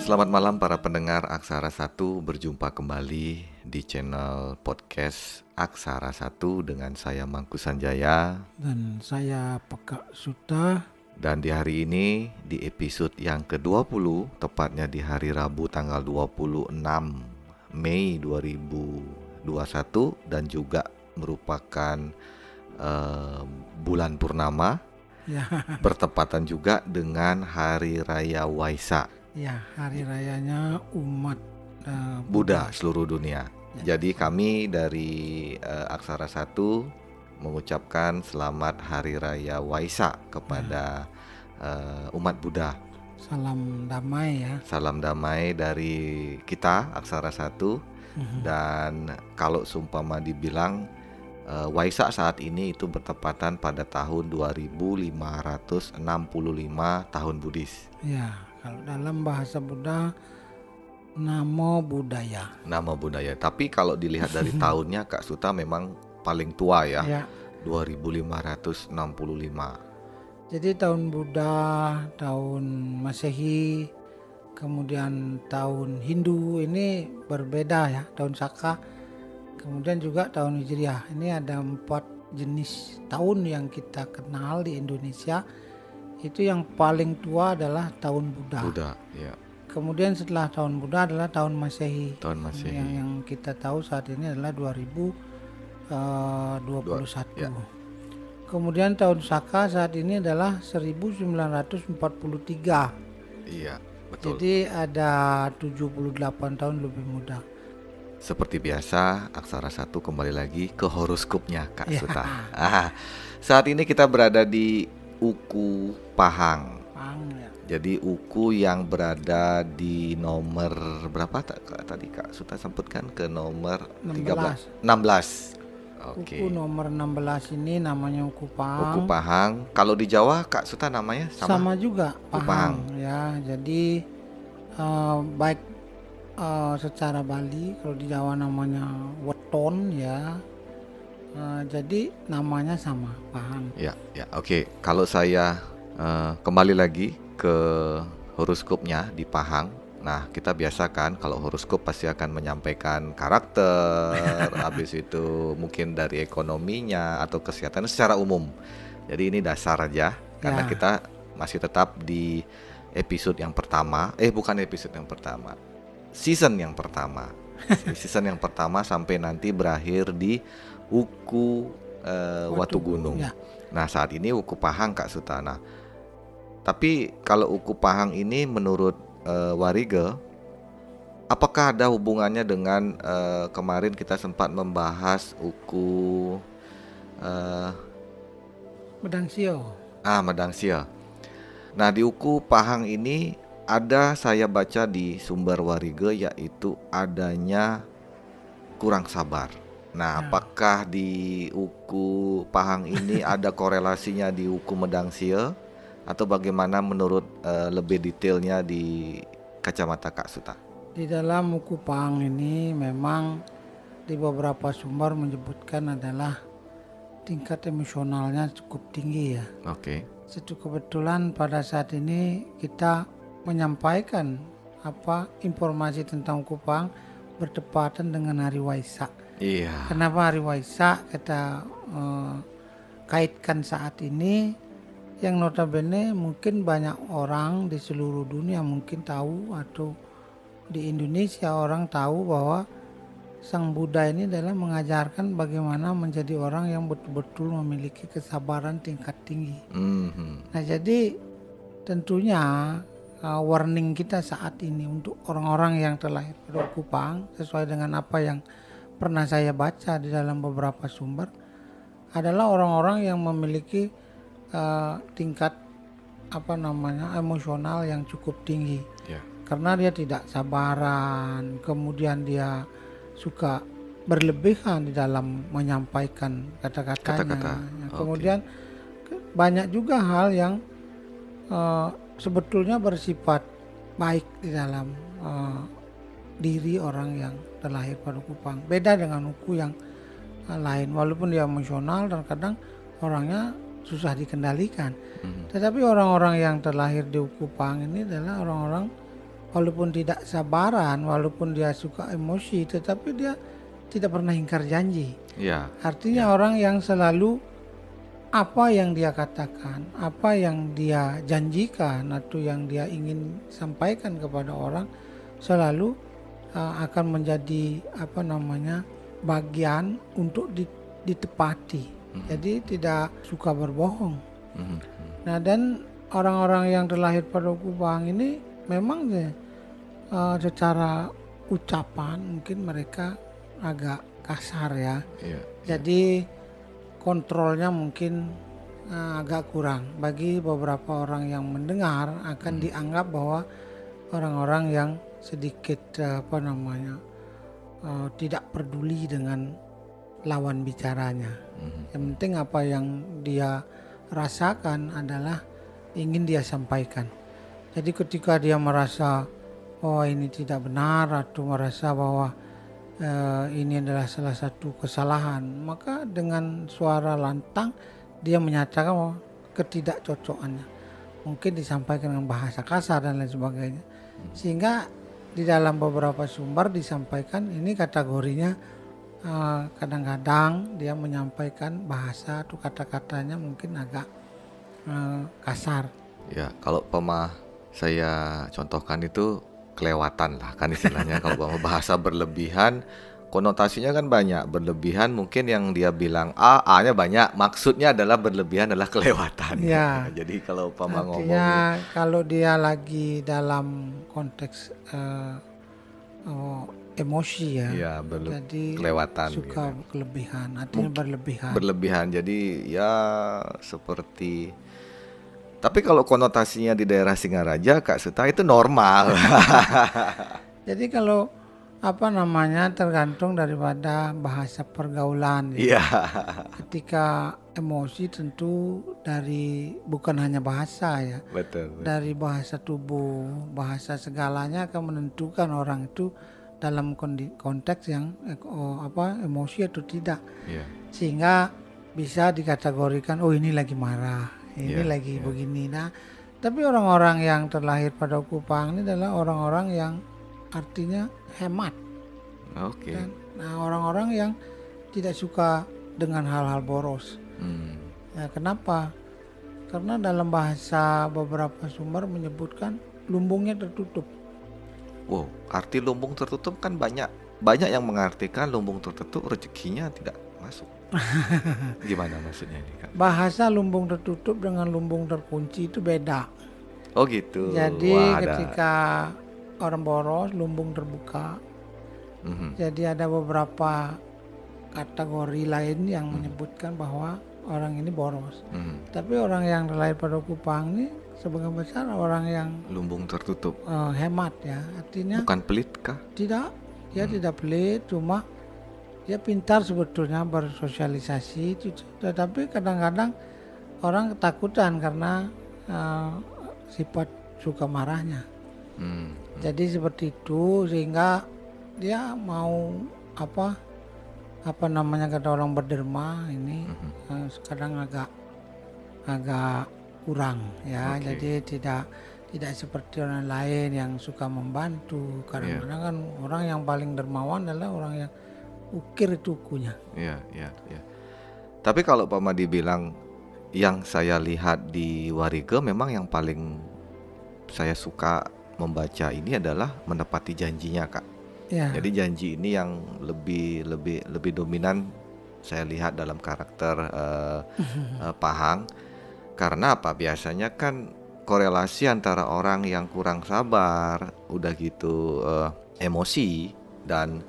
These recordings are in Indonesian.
Selamat malam para pendengar Aksara Satu, berjumpa kembali di channel podcast Aksara Satu dengan saya Mangku Sanjaya. Dan saya Pekak Suta. Dan di hari ini di episode yang ke-20, tepatnya di hari Rabu tanggal 26 Mei 2021 dan juga merupakan bulan purnama. Ya, Bertepatan juga dengan Hari Raya Waisak ya hari rayanya umat Buddha seluruh dunia. Ya. Jadi kami dari Aksara Satu mengucapkan selamat Hari Raya Waisak kepada umat Buddha. Salam damai ya. Salam damai dari kita Aksara Satu. Dan kalau seumpama dibilang Waisak saat ini itu bertepatan pada tahun 2565 tahun Buddhis. Ya, kalau dalam bahasa Buddha Namo Buddhaya. Nama budaya. Tapi kalau dilihat dari tahunnya Kak Suta memang paling tua ya. Ya. 2565. Jadi tahun Buddha, tahun Masehi, kemudian tahun Hindu ini berbeda ya, tahun Saka. Kemudian juga tahun Hijriah. Ini ada 4 jenis tahun yang kita kenal di Indonesia. Itu yang paling tua adalah tahun Buddha. Buddha, ya. Kemudian setelah tahun Buddha adalah tahun Masehi. Tahun Masehi. Yang kita tahu saat ini adalah 2021. Ya. Kemudian tahun Saka saat ini adalah 1943. Iya, betul. Jadi ada 78 tahun lebih muda. Seperti biasa, Aksara Satu kembali lagi ke horoskopnya Kak Ya. Suta. Saat ini kita berada di Uku Pahang. Ya. Jadi Uku yang berada di nomor berapa tadi Kak Suta sebutkan, ke nomor 16. Oke. Uku nomor 16 ini namanya Uku Pahang. Uku Pahang. Kalau di Jawa Kak Suta namanya Sama juga Uku Pahang. Ya, jadi baik secara Bali, kalau di Jawa namanya Weton ya. Jadi namanya sama, Pahang. Ya, oke. Kalau saya kembali lagi ke horoskopnya di Pahang. Nah, kita biasa kan kalau horoskop pasti akan menyampaikan karakter, habis itu mungkin dari ekonominya atau kesehatan secara umum. Jadi ini dasar aja, karena kita masih tetap di episode yang pertama. Bukan episode yang pertama, season yang pertama. Season yang pertama sampai nanti berakhir di Uku Watu Gunung. Ya. Nah, saat ini Uku Pahang Kak Sutana. Tapi kalau Uku Pahang ini menurut Warige, apakah ada hubungannya dengan kemarin kita sempat membahas Uku Medangsio. Medangsio. Nah, di Uku Pahang ini ada, saya baca di sumber Warige, yaitu adanya kurang sabar. Nah, apakah di Uku Pahang ini ada korelasinya di Uku Medangsio, atau bagaimana menurut lebih detailnya di kacamata Kak Suta? Di dalam Uku Pahang ini memang di beberapa sumber menyebutkan adalah tingkat emosionalnya cukup tinggi ya. Oke. Itu kebetulan pada saat ini kita menyampaikan informasi tentang Uku Pahang bertepatan dengan hari Waisak. Iya. Kenapa hari Waisak kita kaitkan saat ini? Yang notabene mungkin banyak orang di seluruh dunia mungkin tahu, atau di Indonesia orang tahu bahwa Sang Buddha ini adalah mengajarkan bagaimana menjadi orang yang betul-betul memiliki kesabaran tingkat tinggi. Nah, jadi tentunya warning kita saat ini untuk orang-orang yang terlahir pada Uku Pahang, sesuai dengan apa yang pernah saya baca di dalam beberapa sumber, adalah orang-orang yang memiliki tingkat emosional yang cukup tinggi. Karena dia tidak sabaran, kemudian dia suka berlebihan di dalam menyampaikan kata-katanya. Kemudian banyak juga hal yang sebetulnya bersifat baik di dalam diri orang yang terlahir pada Uku Pahang. Beda dengan Uku yang lain, walaupun dia emosional dan kadang orangnya susah dikendalikan. Tetapi orang-orang yang terlahir di Uku Pahang ini adalah orang-orang walaupun tidak sabaran, walaupun dia suka emosi, tetapi dia tidak pernah ingkar janji. Ya, Artinya orang yang selalu apa yang dia katakan, apa yang dia janjikan atau yang dia ingin sampaikan kepada orang selalu akan menjadi bagian untuk ditepati. Jadi tidak suka berbohong. mhm, Nah, dan orang-orang yang terlahir pada Kupang ini memang secara ucapan mungkin mereka agak kasar ya. iya, Jadi kontrolnya mungkin agak kurang. Bagi beberapa orang yang mendengar akan dianggap bahwa orang-orang yang sedikit tidak peduli dengan lawan bicaranya. Yang penting apa yang dia rasakan adalah ingin dia sampaikan. Jadi ketika dia merasa ini tidak benar atau merasa bahwa ini adalah salah satu kesalahan, maka dengan suara lantang dia menyatakan bahwa ketidakcocokannya. Mungkin disampaikan dengan bahasa kasar dan lain sebagainya. Sehingga di dalam beberapa sumber disampaikan ini kategorinya kadang-kadang dia menyampaikan bahasa atau kata-katanya mungkin agak kasar. ya. Kalau saya contohkan itu kelewatan lah kan istilahnya. Kalau bahasa berlebihan, konotasinya kan banyak. Berlebihan mungkin yang dia bilang A-nya banyak, maksudnya adalah berlebihan adalah kelewatan. Ya. Jadi kalau ngomong, Artinya kalau dia lagi dalam konteks emosi ya, ya jadi kelewatan suka gitu. kelebihan, artinya berlebihan. Berlebihan. Jadi ya seperti, tapi kalau konotasinya di daerah Singaraja, Kak Suta, itu normal. Jadi kalau tergantung daripada bahasa pergaulan ya. Iya, Ketika emosi tentu bukan hanya bahasa ya, betul. dari bahasa tubuh, bahasa segalanya akan menentukan orang itu dalam konteks yang emosi atau tidak. Iya, Sehingga bisa dikategorikan ini lagi marah, ini Iya, lagi begini. Nah, tapi orang-orang yang terlahir pada Kupang ini adalah orang-orang yang artinya hemat. oke. Nah, orang-orang yang tidak suka dengan hal-hal boros. Hmm. Ya, kenapa? Karena dalam bahasa beberapa sumber menyebutkan lumbungnya tertutup. Wow, arti lumbung tertutup kan banyak yang mengartikan lumbung tertutup rezekinya tidak masuk. Gimana maksudnya ini, Kak? Bahasa lumbung tertutup dengan lumbung terkunci itu beda. Oh gitu. Jadi Wah, ada. ketika orang boros, lumbung terbuka. Mhm, Jadi ada beberapa kategori lain yang menyebutkan bahwa orang ini boros. mhm. Tapi orang yang terlahir pada Kupang ini sebagian besar orang yang Lumbung tertutup. hemat ya. Artinya Bukan pelit kah? tidak, dia tidak pelit, cuma dia pintar sebetulnya bersosialisasi. Tetapi kadang-kadang orang ketakutan karena sifat suka marahnya. Hmm. Jadi seperti itu sehingga dia mau kata orang berderma ini kadang agak kurang ya. Oke. Jadi tidak seperti orang lain yang suka membantu. Kadang-kadang kan orang yang paling dermawan adalah orang yang ukir tukunya. Iya, iya, iya. Tapi kalau Pak Madi bilang yang saya lihat di Warige memang yang paling saya suka membaca ini adalah menepati janjinya, Kak. Ya, Jadi janji ini yang lebih dominan saya lihat dalam karakter Pahang. Karena apa? Biasanya kan korelasi antara orang yang kurang sabar, udah gitu emosi, dan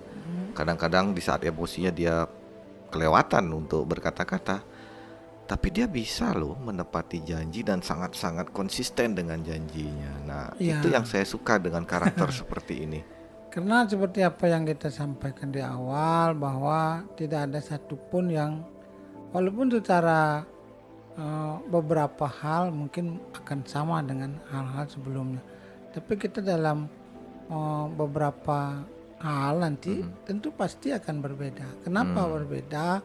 kadang-kadang di saat emosinya dia kelewatan untuk berkata-kata, tapi dia bisa loh menepati janji dan sangat-sangat konsisten dengan janjinya. Nah, Ya. itu yang saya suka dengan karakter seperti ini. karena seperti apa yang kita sampaikan di awal bahwa tidak ada satupun yang walaupun secara beberapa hal mungkin akan sama dengan hal-hal sebelumnya, tapi kita dalam beberapa hal nanti tentu pasti akan berbeda. Kenapa berbeda?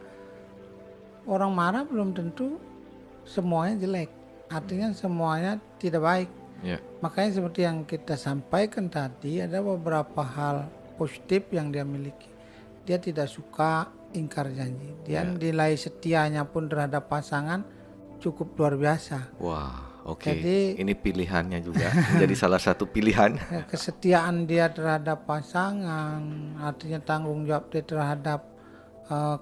Orang marah belum tentu semuanya jelek, artinya semuanya tidak baik. Ya. Makanya seperti yang kita sampaikan tadi, ada beberapa hal positif yang dia miliki. Dia tidak suka ingkar janji. Dia nilai setianya pun terhadap pasangan cukup luar biasa. Wah, oke. Jadi Ini pilihannya juga menjadi salah satu pilihan. kesetiaan dia terhadap pasangan, artinya tanggung jawab dia terhadap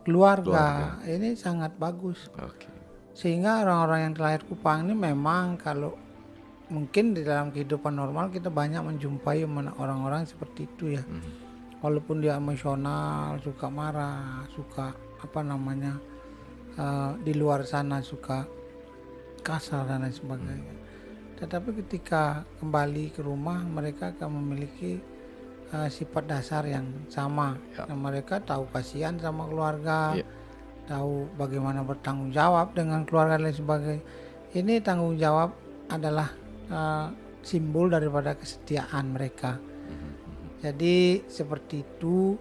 keluarga, ini sangat bagus. Oke. Sehingga orang-orang yang terlahir Kupang ini memang kalau mungkin di dalam kehidupan normal kita banyak menjumpai orang-orang seperti itu ya. Walaupun dia emosional, suka marah, suka di luar sana suka kasar dan lain sebagainya. Tetapi ketika kembali ke rumah mereka akan memiliki sifat dasar yang sama. Dan mereka tahu kasihan sama keluarga, tahu bagaimana bertanggung jawab dengan keluarga dan lain sebagainya. Ini tanggung jawab adalah simbol daripada kesetiaan mereka. Jadi seperti itu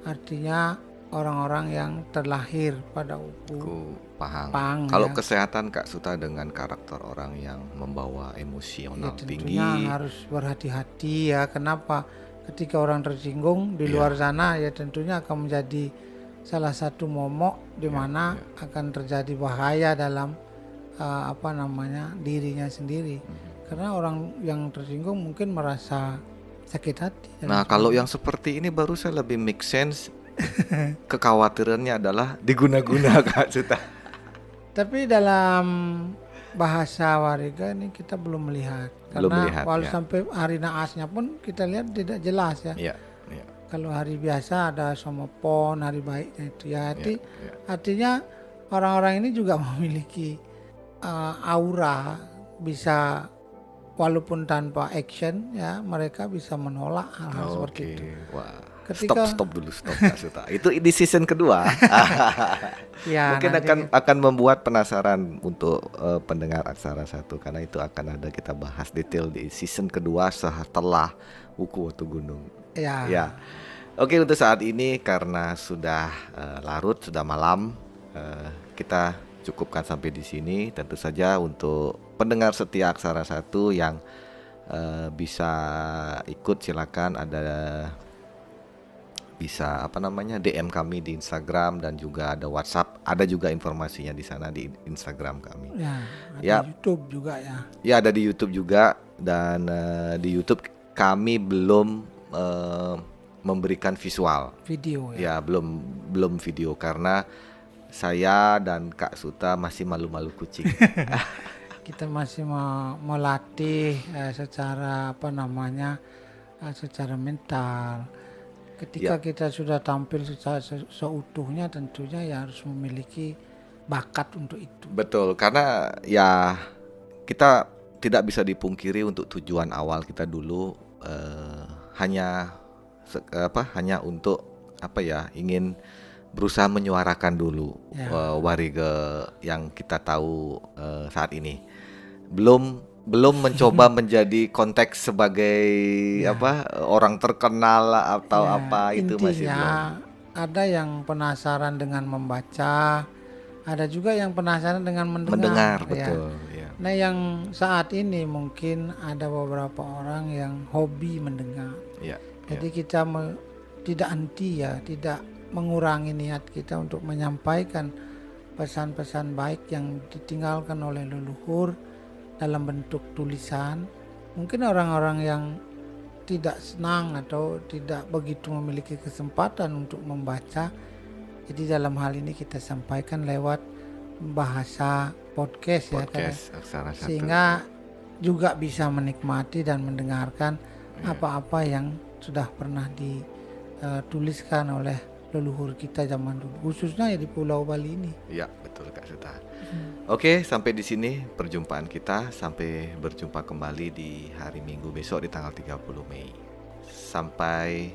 artinya orang-orang yang terlahir pada Uku Pahang. Kalau kesehatan Kak Suta dengan karakter orang yang membawa emosional tinggi, tentunya harus berhati-hati ya. Kenapa? Ketika orang tersinggung di luar sana ya tentunya akan menjadi salah satu momok di mana akan terjadi bahaya dalam dirinya sendiri. Karena orang yang tersinggung mungkin merasa sakit hati. Nah, kalau yang seperti ini baru saya lebih make sense. Kekhawatirannya adalah diguna-guna Kak Suta. Tapi dalam bahasa Wariga ini kita belum melihat. Karena walau sampai hari naasnya pun kita lihat tidak jelas ya. Kalau hari biasa ada somopon, hari baiknya itu ya. Artinya orang-orang ini juga memiliki aura, bisa walaupun tanpa action ya mereka bisa menolak hal-hal seperti itu. Wah. Stop dulu Kak Suta. Itu di season kedua. Mungkin akan membuat penasaran untuk pendengar Aksara 1 karena itu akan ada kita bahas detail di season kedua setelah Uku Watu Gunung. Ya. Oke, untuk saat ini karena sudah larut, sudah malam, kita cukupkan sampai di sini. Tentu saja untuk pendengar setia Aksara 1 yang bisa ikut silakan bisa DM kami di Instagram dan juga ada WhatsApp, ada juga informasinya di sana di Instagram kami. Ada YouTube juga ya. Ya, ada di YouTube juga dan di YouTube kami belum memberikan video ya. Belum video karena saya dan Kak Suta masih malu-malu kucing. Kita masih melatih secara secara mental. Ketika kita sudah tampil secara seutuhnya tentunya ya harus memiliki bakat untuk itu. Betul, karena ya kita tidak bisa dipungkiri untuk tujuan awal kita dulu hanya untuk ingin berusaha menyuarakan dulu Wariga yang kita tahu saat ini. Belum mencoba menjadi konteks sebagai orang terkenal atau itu masih belum. Ada yang penasaran dengan membaca, ada juga yang penasaran dengan mendengar. Betul. Ya. Nah, yang saat ini mungkin ada beberapa orang yang hobi mendengar. Jadi kita tidak anti tidak mengurangi niat kita untuk menyampaikan pesan-pesan baik yang ditinggalkan oleh leluhur dalam bentuk tulisan. Mungkin orang-orang yang tidak senang atau tidak begitu memiliki kesempatan untuk membaca, jadi dalam hal ini kita sampaikan lewat bahasa podcast ya, sehingga juga bisa menikmati dan mendengarkan apa-apa yang sudah pernah dituliskan oleh leluhur kita zaman dulu, khususnya di Pulau Bali ini. Ya, betul Kak Suta. Oke, sampai di sini perjumpaan kita. Sampai berjumpa kembali di hari Minggu besok di tanggal 30 Mei. Sampai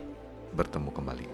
bertemu kembali.